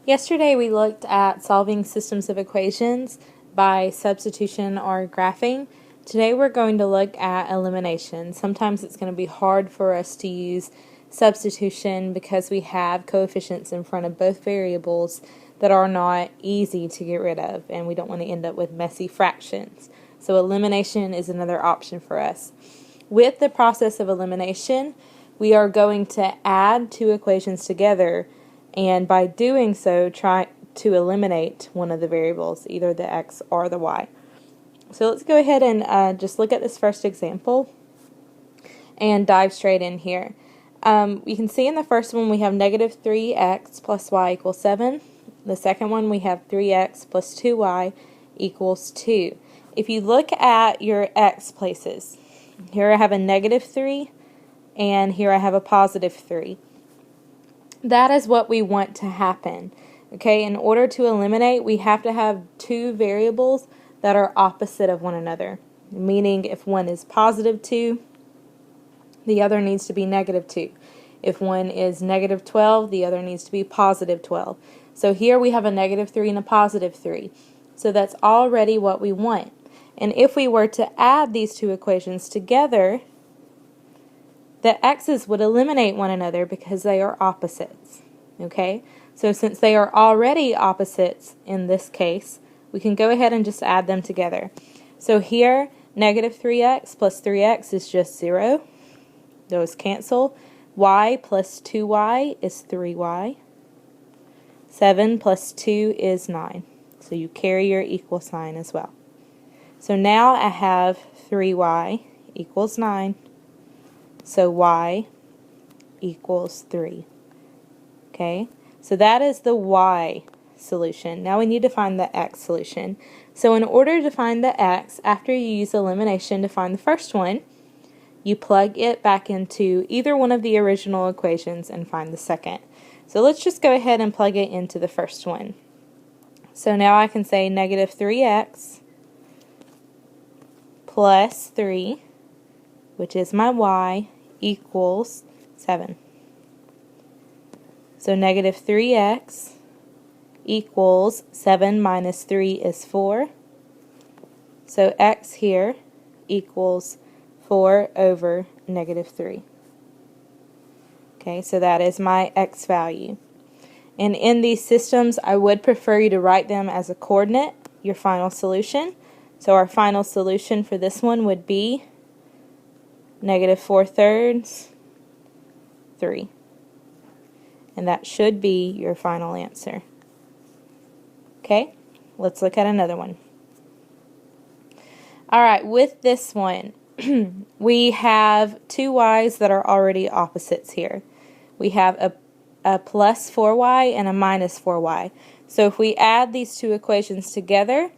Yesterday we looked at solving systems of equations by substitution or graphing. Today we're going to look at elimination. Sometimes it's going to be hard for us to use substitution because we have coefficients in front of both variables that are not easy to get rid of, and we don't want to end up with messy fractions. So elimination is another option for us. With the process of elimination, we are going to add two equations together, and by doing so, try to eliminate one of the variables, either the x or the y. So let's go ahead and just look at this first example and dive straight in here. You can see in the first one we have negative 3x plus y equals 7. The second one we have 3x plus 2y equals 2. If you look at your x places, here I have a negative 3 and here I have a positive 3. That is what we want to happen. Okay, in order to eliminate, we have to have two variables that are opposite of one another. Meaning if one is positive 2, the other needs to be negative 2. If one is negative 12, the other needs to be positive 12. So here we have a negative 3 and a positive 3. So that's already what we want. And if we were to add these two equations together, the x's would eliminate one another because they are opposites. Okay? So since they are already opposites in this case, we can go ahead and just add them together. So here, negative 3x plus 3x is just 0. Those cancel. Y plus 2y is 3y. 7 plus 2 is 9. So you carry your equal sign as well. So now I have 3y equals 9. So y equals 3. Okay, so that is the y solution. Now we need to find the x solution. So in order to find the x, after you use elimination to find the first one, you plug it back into either one of the original equations and find the second. So let's just go ahead and plug it into the first one. So now I can say negative 3x plus 3, which is my y, equals 7. So negative 3x equals 7 minus 3 is 4. So x here equals 4 over negative 3. Okay, so that is my x value. And in these systems, I would prefer you to write them as a coordinate, your final solution. So our final solution for this one would be negative 4/3, 3. And that should be your final answer. Okay, let's look at another one. Alright, with this one, we have two y's that are already opposites here. We have a plus 4y and a minus 4y. So if we add these two equations together,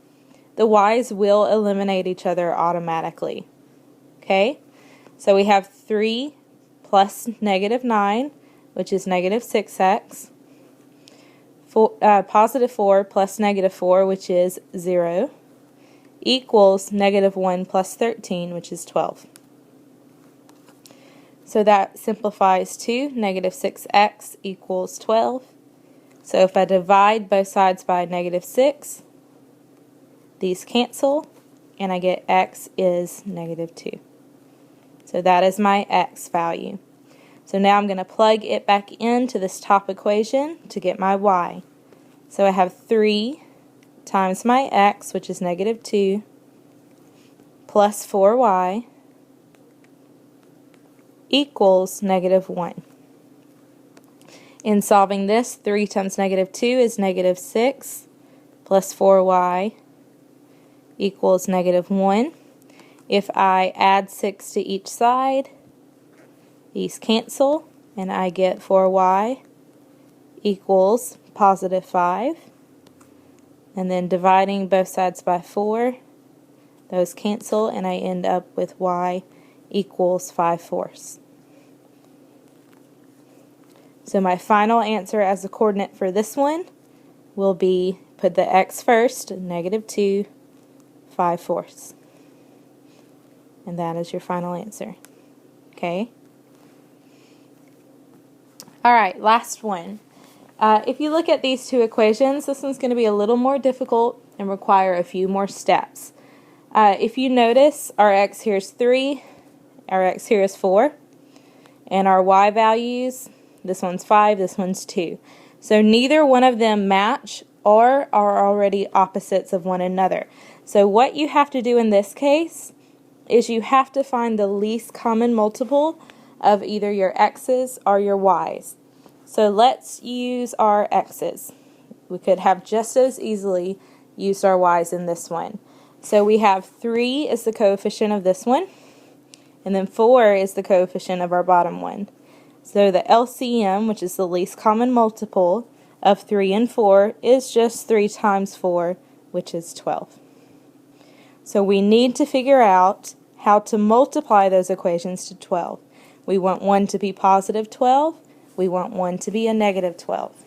the y's will eliminate each other automatically. Okay? So we have 3 plus negative 9, which is negative 6x. Positive 4 plus negative 4, which is 0, equals negative 1 plus 13, which is 12. So that simplifies to negative 6x equals 12. So if I divide both sides by negative 6, these cancel, and I get x is negative 2. So that is my x value. So now I'm going to plug it back into this top equation to get my y. So I have 3 times my x, which is negative 2, plus 4y, equals negative 1. In solving this, 3 times negative 2 is negative 6, plus 4y equals negative 1. If I add 6 to each side, these cancel, and I get 4y equals positive 5. And then dividing both sides by 4, those cancel, and I end up with y equals 5/4. So my final answer as a coordinate for this one will be, put the x first, negative 2, 5/4. And that is your final answer. Okay? Alright, last one. If you look at these two equations, this one's going to be a little more difficult and require a few more steps. If you notice, our x here is 3, our x here is 4, and our y values, this one's 5, this one's 2. So neither one of them match or are already opposites of one another. So what you have to do in this case is you have to find the least common multiple of either your x's or your y's. So let's use our x's. We could have just as easily used our y's in this one. So we have 3 is the coefficient of this one, and then 4 is the coefficient of our bottom one. So the LCM, which is the least common multiple of 3 and 4, is just 3 times 4, which is 12. So we need to figure out how to multiply those equations to 12. We want one to be positive 12. We want one to be a negative 12.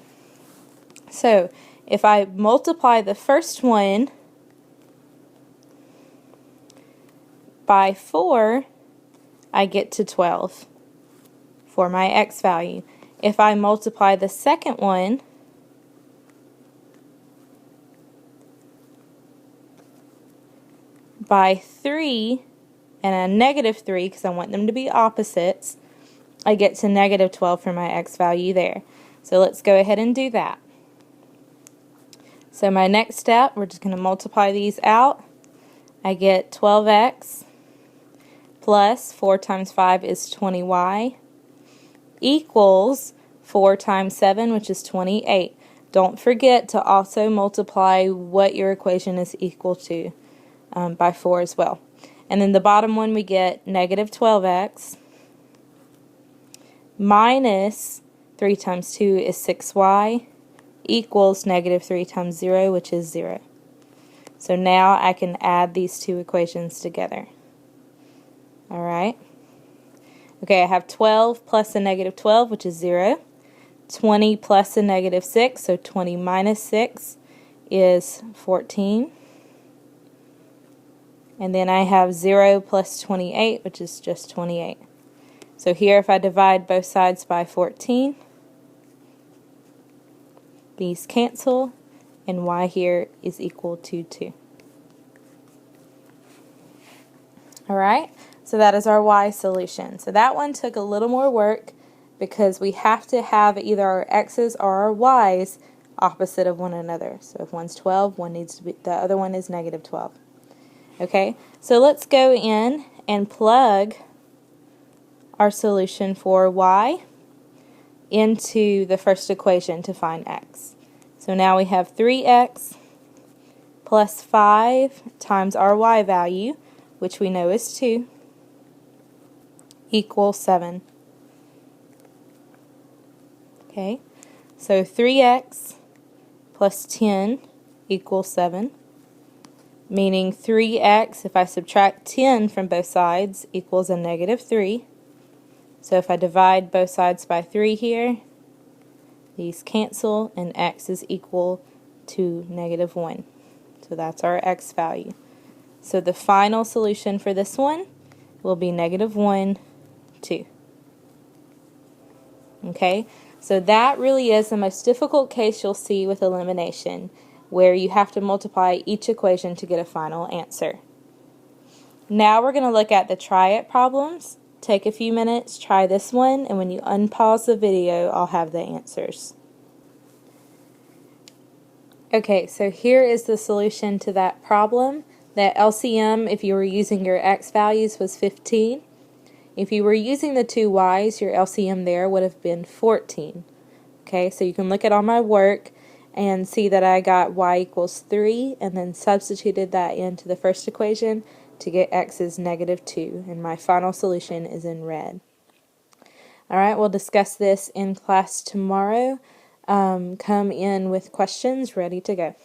So if I multiply the first one by 4, I get to 12 for my x value. If I multiply the second one by 3 and a negative 3, because I want them to be opposites, I get to negative 12 for my x value there. So let's go ahead and do that. So my next step, we're just going to multiply these out. I get 12x plus 4 times 5 is 20y equals 4 times 7, which is 28. Don't forget to also multiply what your equation is equal to by 4 as well. And then the bottom one we get negative 12x minus 3 times 2 is 6y equals negative 3 times 0, which is 0. So now I can add these two equations together. Alright. Okay, I have 12 plus a negative 12, which is 0. 20 plus a negative 6, so 20 minus 6 is 14. And then I have 0 plus 28, which is just 28. So here if I divide both sides by 14, these cancel, and y here is equal to 2. Alright, so that is our y solution. So that one took a little more work because we have to have either our x's or our y's opposite of one another. So if one's 12, one needs to be, the other one is negative 12. Okay, so let's go in and plug our solution for y into the first equation to find x. So now we have 3x plus 5 times our y value, which we know is 2, equals 7. Okay, so 3x plus 10 equals 7, meaning 3x, if I subtract 10 from both sides, equals a negative 3. So if I divide both sides by 3 here, these cancel, and x is equal to negative 1. So that's our x value. So the final solution for this one will be negative 1, 2. Okay, so that really is the most difficult case you'll see with elimination, where you have to multiply each equation to get a final answer. Now we're going to look at the try it problems. Take a few minutes, try this one, and when you unpause the video, I'll have the answers. Okay, so here is the solution to that problem. That LCM, if you were using your x values, was 15. If you were using the two y's, your LCM there would have been 14. Okay, so you can look at all my work and see that I got y equals 3 and then substituted that into the first equation to get x is negative 2, and my final solution is in red. Alright, we'll discuss this in class tomorrow. Come in with questions ready to go.